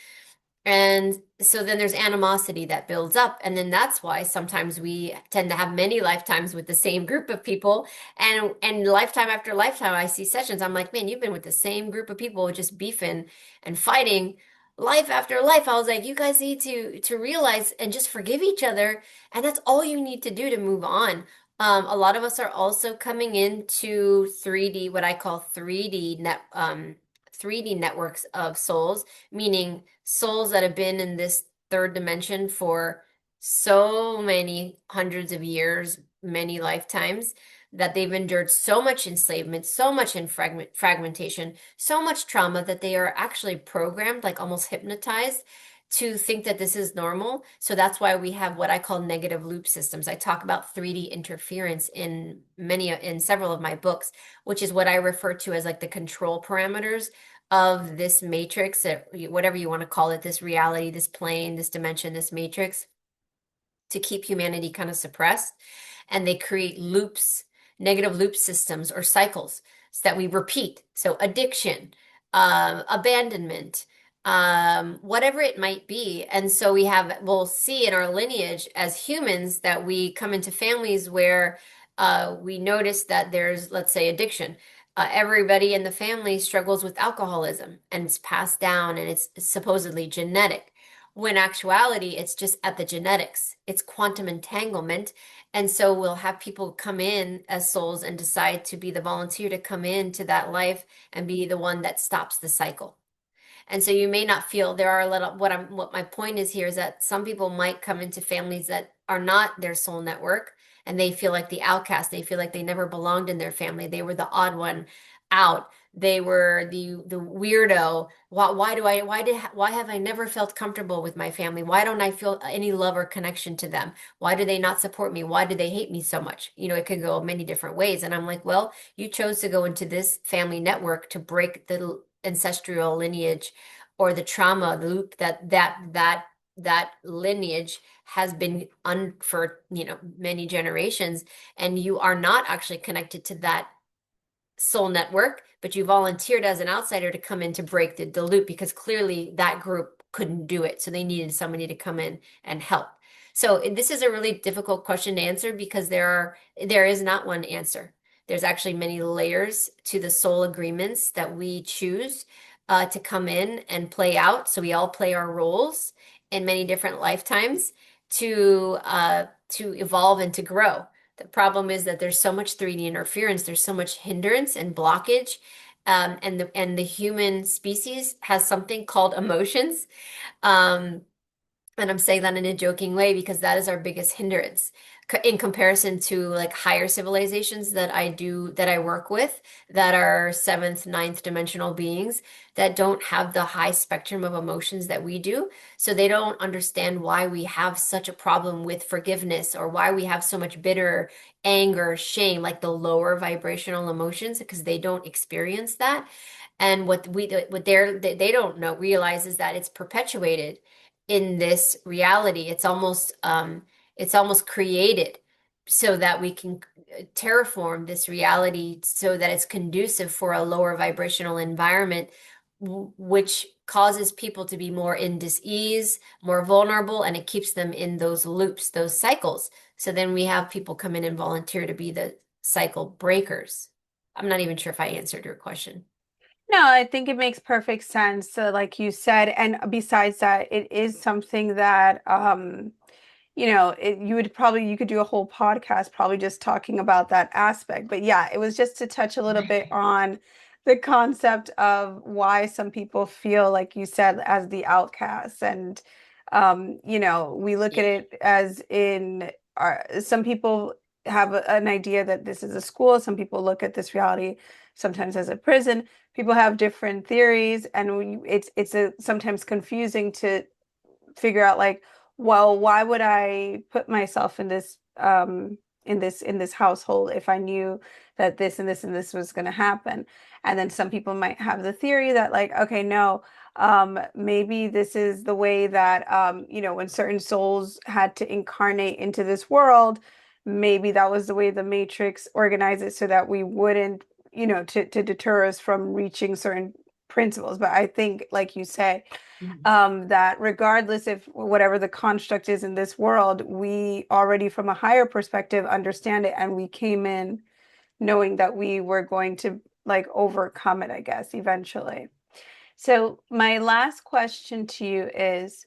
And so then there's animosity that builds up. And then that's why sometimes we tend to have many lifetimes with the same group of people. And lifetime after lifetime, I see sessions. I'm like, man, you've been with the same group of people just beefing and fighting life after life. I was like, you guys need to realize and just forgive each other. And that's all you need to do to move on. A lot of us are also coming into 3D, what I call 3D networks of souls, meaning souls that have been in this third dimension for so many hundreds of years, many lifetimes, that they've endured so much enslavement, so much in fragmentation, so much trauma that they are actually programmed, like almost hypnotized to think that this is normal. So that's why we have what I call negative loop systems. I talk about 3D interference in several of my books, which is what I refer to as like the control parameters of this matrix, whatever you want to call it, this reality, this plane, this dimension, this matrix, to keep humanity kind of suppressed. And they create loops, negative loop systems or cycles that we repeat. So addiction, abandonment, whatever it might be. And so we'll see in our lineage as humans that we come into families where we notice that there's, let's say, addiction. Everybody in the family struggles with alcoholism and it's passed down and it's supposedly genetic. When actuality, it's just at the genetics. It's quantum entanglement. And so we'll have people come in as souls and decide to be the volunteer to come into that life and be the one that stops the cycle. And so you may not feel there are a little what my point is here is that some people might come into families that are not their soul network and they feel like the outcast. They feel like they never belonged in their family. They were the odd one out. They were the weirdo. Why have I never felt comfortable with my family? Why don't I feel any love or connection to them? Why do they not support me? Why do they hate me so much? It could go many different ways. And I'm like, well, you chose to go into this family network to break the ancestral lineage or the trauma loop that lineage has been for many generations, and you are not actually connected to that soul network, but you volunteered as an outsider to come in to break the loop because clearly that group couldn't do it. So they needed somebody to come in and help. So this is a really difficult question to answer because there is not one answer. There's actually many layers to the soul agreements that we choose to come in and play out. So we all play our roles in many different lifetimes to evolve and to grow. The problem is that there's so much 3D interference, there's so much hindrance and blockage, and the human species has something called emotions. Um, and I'm saying that in a joking way because that is our biggest hindrance in comparison to like higher civilizations that I work with that are seventh, ninth dimensional beings that don't have the high spectrum of emotions that we do. So they don't understand why we have such a problem with forgiveness or why we have so much bitter anger, shame, like the lower vibrational emotions, because they don't experience that. And they don't know realize is that it's perpetuated in this reality. It's almost created so that we can terraform this reality so that it's conducive for a lower vibrational environment, which causes people to be more in dis-ease, more vulnerable, and it keeps them in those loops, those cycles. So then we have people come in and volunteer to be the cycle breakers. I'm not even sure if I answered your question. No, I think it makes perfect sense. So, like you said, and besides that, it is something that you could do a whole podcast probably just talking about that aspect. But yeah, it was just to touch a little bit on the concept of why some people feel, like you said, as the outcasts. And we look at Yeah. it as in some people have an idea that this is a school, some people look at this reality sometimes as a prison. People have different theories, and it's sometimes confusing to figure out, like, well, why would I put myself in this household if I knew that this and this and this was going to happen? And then some people might have the theory that, like, okay, no, maybe this is the way that when certain souls had to incarnate into this world, maybe that was the way the Matrix organized it so that we wouldn't, to deter us from reaching certain principles. But I think, like you said, Mhm. that regardless if whatever the construct is in this world, we already from a higher perspective understand it, and we came in knowing that we were going to like overcome it, I guess, eventually. So my last question to you is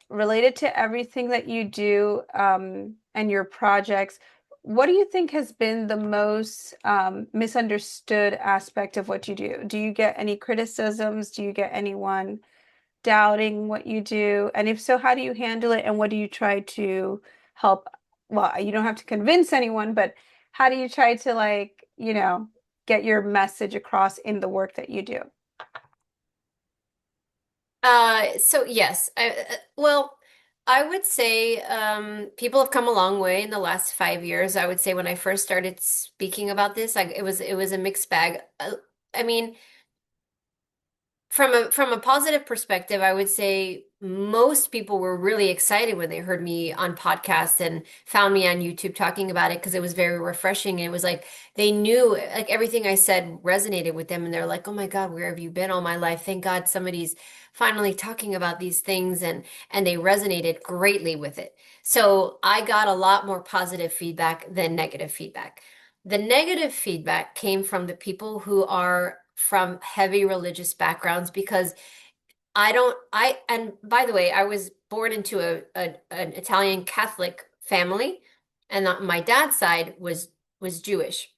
related to everything that you do and your projects. what do you think has been the most misunderstood aspect of what you do? Do you get any criticisms? Do you get anyone doubting what you do? And if so, how do you handle it? And what do you try to help? Well, you don't have to convince anyone, but how do you try to get your message across in the work that you do? So yes, well, I would say people have come a long way in the last 5 years. I would say when I first started speaking about this, like it was a mixed bag. I mean, from a positive perspective, I would say most people were really excited when they heard me on podcasts and found me on YouTube talking about it because it was very refreshing. And it was like they knew like everything I said resonated with them and they're like, "Oh my God, where have you been all my life? Thank God somebody's finally talking about these things," and they resonated greatly with it. So I got a lot more positive feedback than negative feedback. The negative feedback came from the people who are from heavy religious backgrounds because and by the way, I was born into an Italian Catholic family, and my dad's side was Jewish.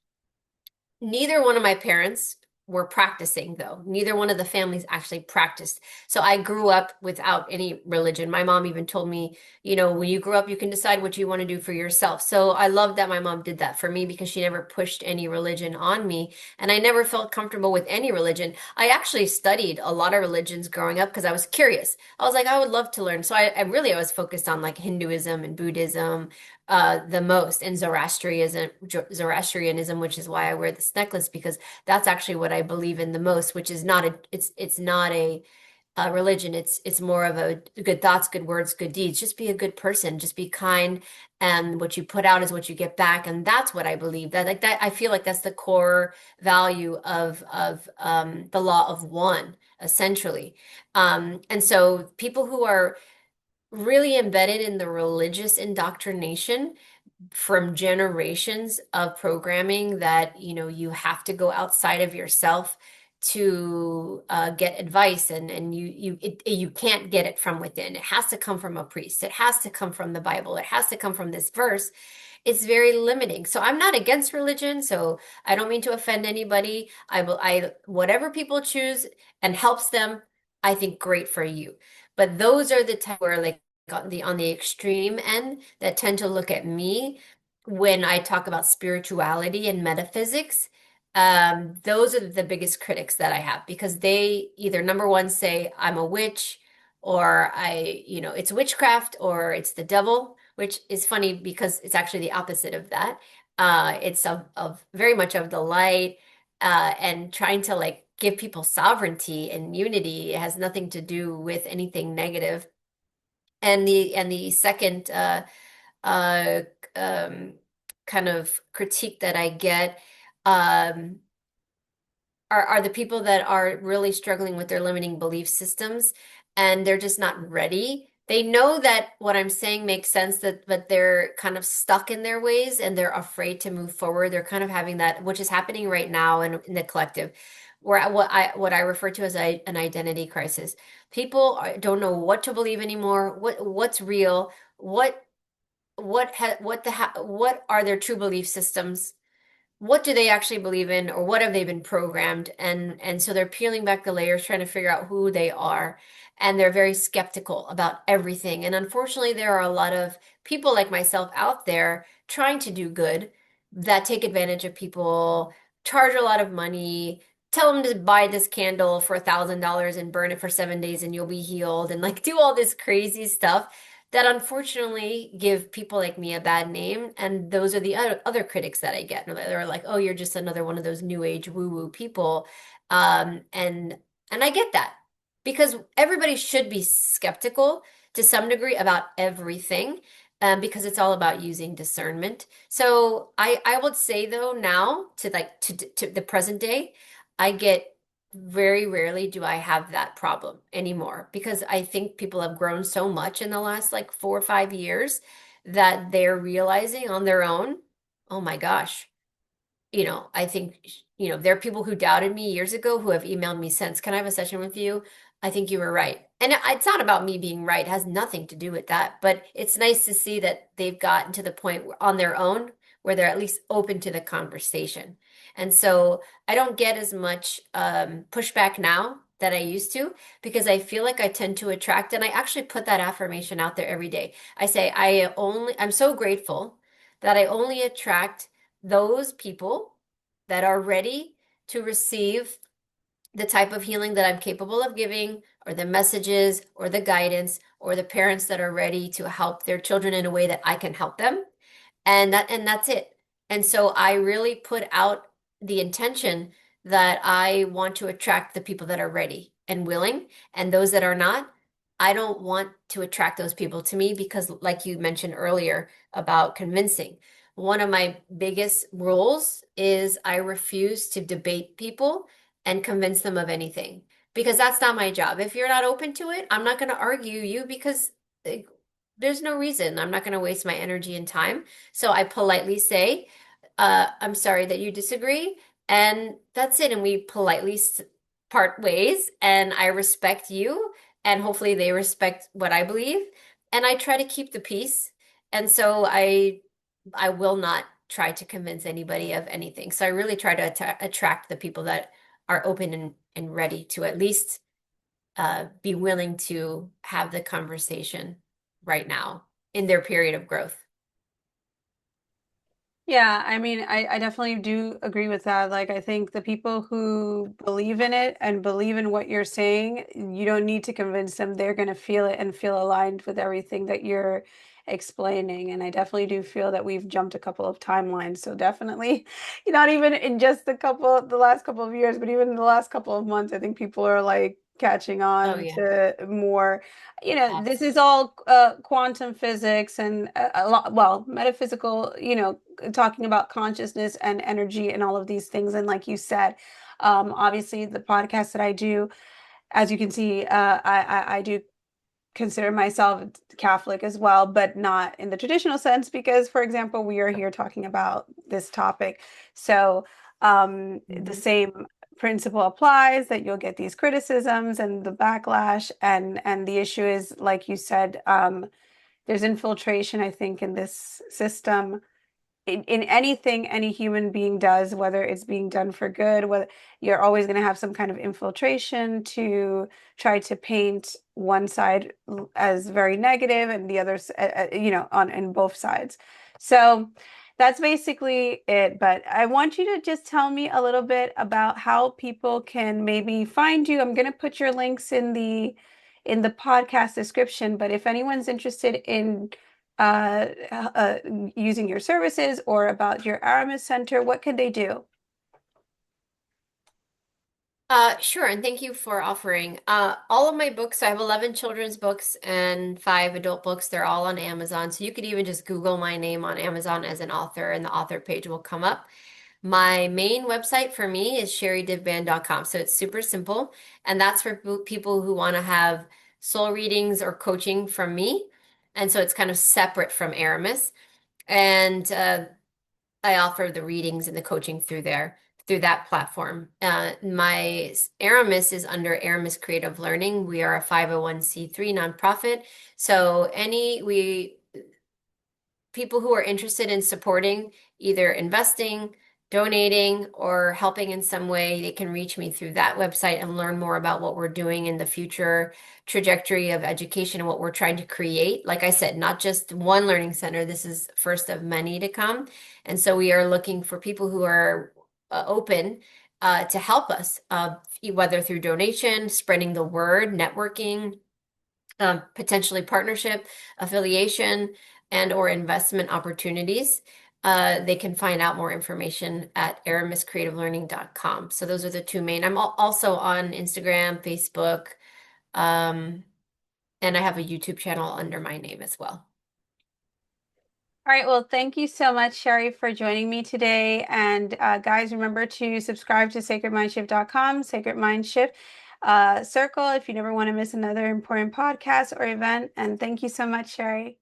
Neither one of my parents were practicing, though. Neither one of the families actually practiced. So I grew up without any religion. My mom even told me, when you grow up, you can decide what you want to do for yourself. So I love that my mom did that for me because she never pushed any religion on me. And I never felt comfortable with any religion. I actually studied a lot of religions growing up because I was curious. I was like, I would love to learn. So I was focused on like Hinduism and Buddhism, the most, and Zoroastrianism, which is why I wear this necklace because that's actually what I believe in the most, which is not it's not a religion. It's more of a good thoughts, good words, good deeds. Just be a good person, just be kind, and what you put out is what you get back, and that's what I believe. That like that I feel like that's the core value of the law of one, essentially. And so people who are really embedded in the religious indoctrination from generations of programming that you have to go outside of yourself to get advice, and you can't get it from within. It has to come from a priest. It has to come from the Bible. It has to come from this verse. It's very limiting. So I'm not against religion, so I don't mean to offend anybody. I whatever people choose and helps them, I think great for you. But those are the type where like on the extreme end that tend to look at me when I talk about spirituality and metaphysics. Those are the biggest critics that I have because they either number one say I'm a witch or it's witchcraft or it's the devil, which is funny because it's actually the opposite of that. It's of very much of the light, and trying to like give people sovereignty and unity. It has nothing to do with anything negative. And the second uh, um, kind of critique that I get um, are the people that are really struggling with their limiting belief systems, and they're just not ready. They know that what I'm saying makes sense, but they're kind of stuck in their ways and they're afraid to move forward. They're kind of having that, which is happening right now in the collective, where what I refer to as an identity crisis. People don't know what to believe anymore. What's real? What are their true belief systems? What do they actually believe in, or what have they been programmed? And so they're peeling back the layers trying to figure out who they are, and they're very skeptical about everything. And unfortunately there are a lot of people like myself out there trying to do good that take advantage of people, charge a lot of money, tell them to buy this candle for $1,000 and burn it for 7 days and you'll be healed, and like do all this crazy stuff that unfortunately give people like me a bad name. And those are the other critics that I get. They're like, oh, you're just another one of those new age woo-woo people. And I get that because everybody should be skeptical to some degree about everything, because it's all about using discernment. So I would say though now to the present day, I get very rarely do I have that problem anymore because I think people have grown so much in the last like 4 or 5 years that they're realizing on their own, oh my gosh, I think, there are people who doubted me years ago who have emailed me since, can I have a session with you? I think you were right. And it's not about me being right. It has nothing to do with that. But it's nice to see that they've gotten to the point on their own where they're at least open to the conversation. And so I don't get as much pushback now that I used to because I feel like I tend to attract, and I actually put that affirmation out there every day. I say, I'm so grateful that I only attract those people that are ready to receive the type of healing that I'm capable of giving, or the messages, or the guidance, or the parents that are ready to help their children in a way that I can help them. And that's it. And so I really put out the intention that I want to attract the people that are ready and willing, and those that are not, I don't want to attract those people to me because, like you mentioned earlier about convincing, one of my biggest rules is I refuse to debate people and convince them of anything because that's not my job. If you're not open to it, I'm not going to argue you because there's no reason. I'm not going to waste my energy and time. So I politely say, I'm sorry that you disagree. And that's it. And we politely part ways. And I respect you. And hopefully they respect what I believe. And I try to keep the peace. And so I will not try to convince anybody of anything. So I really try to attract the people that are open and ready to at least be willing to have the conversation right now in their period of growth. Yeah, I mean, I definitely do agree with that. Like, I think the people who believe in it and believe in what you're saying, you don't need to convince them. They're going to feel it and feel aligned with everything that you're explaining. And I definitely do feel that we've jumped a couple of timelines. So definitely, not even in just the last couple of years, but even in the last couple of months, I think people are like catching Oh on yeah. to more. This Yes. is all quantum physics and a lot, well, metaphysical, talking about consciousness and energy and all of these things. And like you said, obviously the podcast that I do, as you can see, I do consider myself Catholic as well, but not in the traditional sense because, for example, we are here talking about this topic. So the Hmm. same principle applies that you'll get these criticisms and the backlash, and the issue is, like you said, there's infiltration, I think, in this system in anything any human being does, whether it's being done for good, whether you're always going to have some kind of infiltration to try to paint one side as very negative and the others, on in both sides. So that's basically it. But I want you to just tell me a little bit about how people can maybe find you. I'm going to put your links in the podcast description, but if anyone's interested in uh, uh, using your services or about your Aramis Center, what can they do? Sure, and thank you for offering. All of my books, I have 11 children's books and 5 adult books. They're all on Amazon. So you could even just Google my name on Amazon as an author, and the author page will come up. My main website for me is sherridivband.com. So it's super simple. And that's for people who want to have soul readings or coaching from me. And so it's kind of separate from Aramis. And I offer the readings and the coaching through there, through that platform. My Aramis is under Aramis Creative Learning. We are a 501(c)(3) nonprofit. So people who are interested in supporting, either investing, donating, or helping in some way, they can reach me through that website and learn more about what we're doing in the future trajectory of education and what we're trying to create. Like I said, not just one learning center. This is first of many to come. And so we are looking for people who are open to help us, whether through donation, spreading the word, networking, potentially partnership, affiliation, and or investment opportunities. They can find out more information at aramiscreativelearning.com. So those are the two main. I'm also on Instagram, Facebook, um, and I have a YouTube channel under my name as well. All right, well, thank you so much, Sherri, for joining me today. And guys, remember to subscribe to sacredmindshift.com, Sacred Mindshift Circle, if you never want to miss another important podcast or event. And thank you so much, Sherri.